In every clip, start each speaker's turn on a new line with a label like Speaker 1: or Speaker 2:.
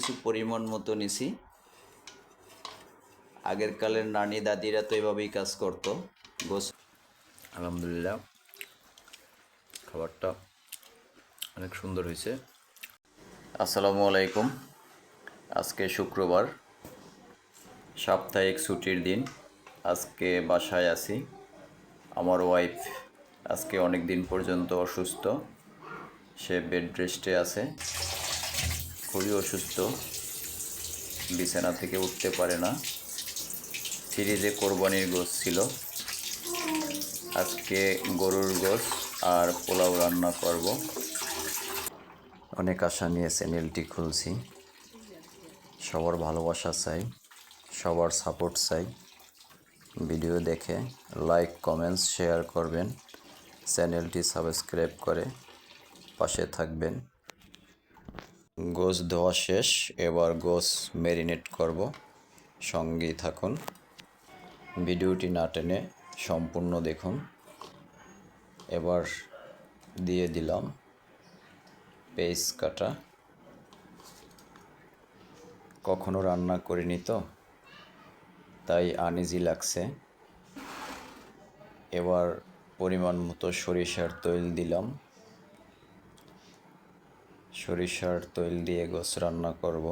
Speaker 1: কিছু পরিমাণ মতো নিছি। আগের কালের নানি দাদিরা তো এভাবেই কাজ করতো। আলহামদুলিল্লাহ, খাবারটা অনেক সুন্দর হয়েছে। আসসালামু আলাইকুম। আজকে শুক্রবার, সাপ্তাহিক ছুটির দিন। আজকে বাসায় আছি। আমার ওয়াইফ আজকে অনেক দিন পর্যন্ত অসুস্থ, সে বেড রেস্টে আছে, খুবই অসুস্থ, বিছানা থেকে উঠতে পারে না। ফ্রিজে কোরবানির গোশত ছিল, আজকে গরুর গোশত আর পোলাও রান্না করব। অনেক আশা নিয়ে চ্যানেলটি খুলছি, সবার ভালোবাসা চাই, সবার সাপোর্ট চাই। ভিডিও দেখে লাইক, কমেন্টস, শেয়ার করবেন, চ্যানেলটি সাবস্ক্রাইব করে পাশে থাকবেন। গোশত ধোয়া শেষ, এবার গোশত ম্যারিনেট করব। সঙ্গেই থাকুন, ভিডিওটি না টেনে সম্পূর্ণ দেখুন। এবার দিয়ে দিলাম পেঁয়াজ কাটা। কখনো রান্না করিনি তো, তাই আনইজি লাগছে। এবার পরিমাণ মতো সরিষার তেল দিলাম। সরিষার তেল দিয়ে গোশত রান্না করব।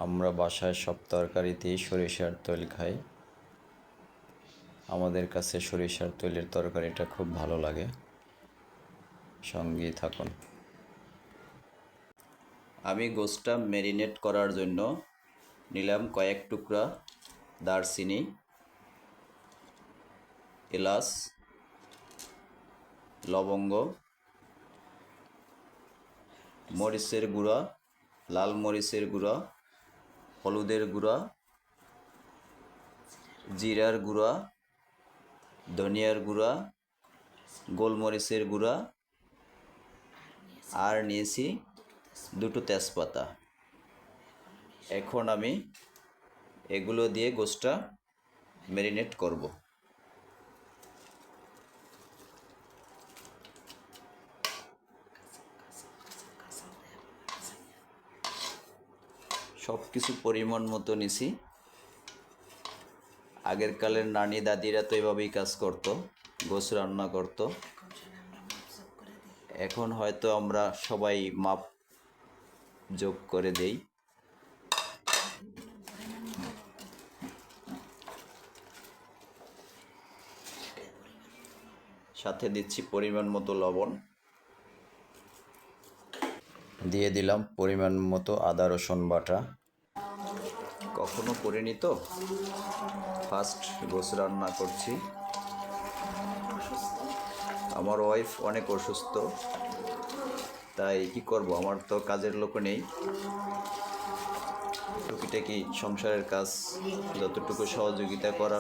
Speaker 1: আমরা বাসায় সব তরকারিতেই সরিষার তেল খাই। আমাদের কাছে সরিষার তেলের তরকারিটা খুব ভালো লাগে। সঙ্গেই থাকুন। আমি গোশতটা ম্যারিনেট করার জন্য নিলাম কয়েক টুকরা দারচিনি, এলাচ, লবঙ্গ, মরিচের গুঁড়া, লাল মরিচের গুঁড়া, হলুদের গুঁড়া, জিরার গুঁড়া, ধনিয়ার গুঁড়া, গোলমরিচের গুঁড়া, আর নিয়েছি দুটো তেজপাতা। এখন আমি এগুলো দিয়ে গোশতটা ম্যারিনেট করব। সব কিছু পরিমাণ মতো নিছি। আগের কালের নানি দাদিরা তো এভাবেই কাজ করতো, গোশত রান্না করতো। এখন হয়তো আমরা সবাই মাপ যোগ করে দেই। সাথে দিচ্ছি পরিমাণ মতো লবণ, দিয়ে দিলাম পরিমাণ মতো আদা রসুন বাটা। কখনো করিনি তো, ফার্স্ট গোশত রান্না করছি। আমার ওয়াইফ অনেক অসুস্থ, তাই কি করব, আমার তো কাজের লোক নেই। টুকিটাকি সংসারের কাজ যতটুকু সহযোগিতা করা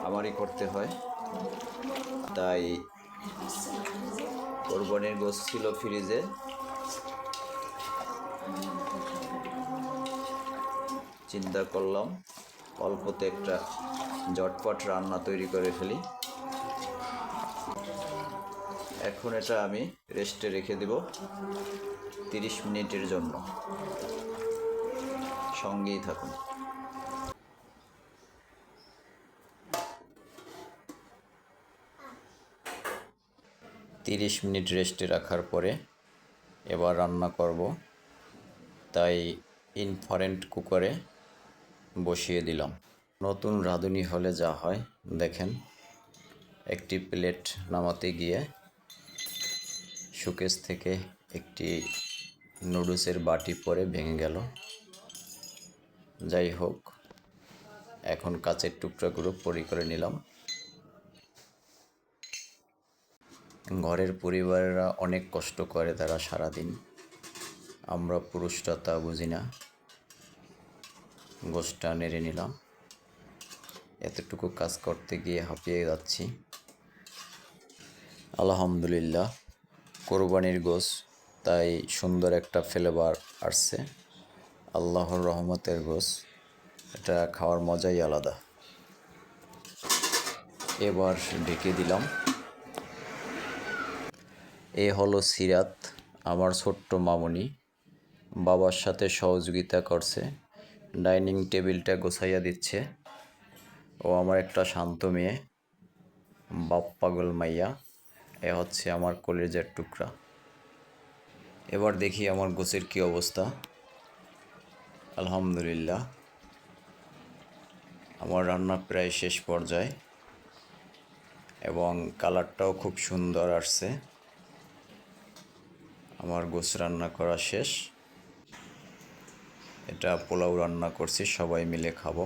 Speaker 1: আমারই করতে হয়। তাই কোরবানির গোশত ছিল ফ্রিজে, চিন্তা করলাম অল্পতে একটা ঝটপট রান্না তৈরি করে ফেলি। এখন এটা আমি রেস্টে রেখে দেব 30 মিনিটের জন্য। সঙ্গেই থাকুন। 30 মিনিট রেস্টে রাখার পরে এবার রান্না করব, তাই ইনফ্রারেড কুকারে বসিয়ে দিলাম। নতুন রাঁধুনি হলে যা হয় দেখেন, একটি প্লেট নামাতে গিয়ে শোকেস থেকে একটি নুডলসের বাটি পরে ভেঙে গেল। যাই হোক, এখন কাচের টুকরাগুলো পরি করে নিলাম। ঘরের পরিবারেরা অনেক কষ্ট করে, তারা সারাদিন, আমরা পুরুষরা তা বুঝি না। গোশতটা নেড়ে নিলাম। এতটুকু কাজ করতে গিয়ে হাঁপিয়ে যাচ্ছি। আলহামদুলিল্লাহ, কোরবানির গোশত, তাই সুন্দর একটা ফ্লেভার আসছে। আল্লাহর রহমতের গোশত, এটা খাওয়ার মজাই আলাদা। এবার ঢেকে দিলাম। এ হলো সিরাত আমার ছোট্ট মামুনি বাবার সাথে সহযোগিতা করছে, ডাইনিং টেবিলটা গোছাইয়া দিচ্ছে। ও আমার একটা শান্ত মেয়ে, বাপ পাগল মাইয়া। এ হচ্ছে আমার কলেজের টুকরা। এবার দেখি আমার গোছের কি অবস্থা। আলহামদুলিল্লাহ, আমার রান্না প্রায় শেষ পর্যায়ে এবং কালারটাও খুব সুন্দর আসছে। আমার গোছ রান্না করা শেষ। এটা পোলাও রান্না করছি, সবাই মিলে খাবো।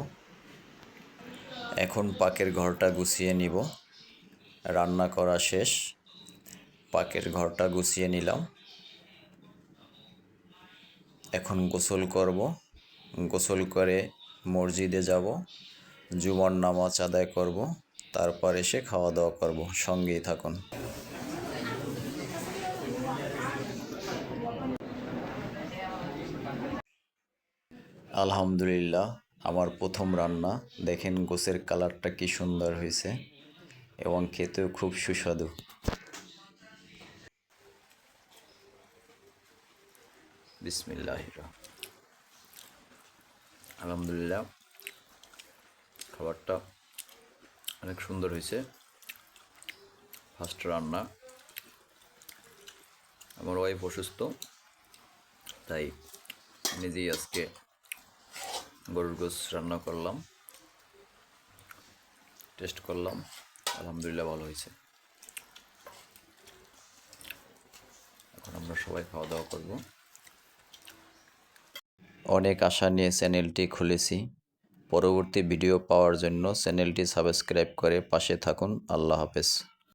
Speaker 1: এখন পাকের ঘরটা গুছিয়ে নিব। রান্না করা শেষ, পাকের ঘরটা গুছিয়ে নিলাম। এখন গোসল করব, গোসল করে মসজিদে যাব, জুমার নামাজ আদায় করব, তারপর এসে খাওয়া দাওয়া করব। সঙ্গেই থাকুন। আলহামদুলিল্লাহ, আমার প্রথম রান্না। দেখেন গোছের কালারটা কি সুন্দর হয়েছে এবং খেতেও খুব সুস্বাদু। বিসমিল্লাহির আলহামদুলিল্লাহ, খাবারটা অনেক সুন্দর হয়েছে। ফার্স্ট রান্না। আমার ওয়াইফ অসুস্থ, তাই নিজেই আজকে গরুর গোশ রান্না করলাম, টেস্ট করলাম। আলহামদুলিল্লাহ, ভালো হয়েছে। এখন আমরা সবাই খাওয়া দাওয়া করব। অনেক আশা নিয়ে চ্যানেলটি খুলেছি। পরবর্তী ভিডিও পাওয়ার জন্য চ্যানেলটি সাবস্ক্রাইব করে পাশে থাকুন। আল্লাহ হাফেজ।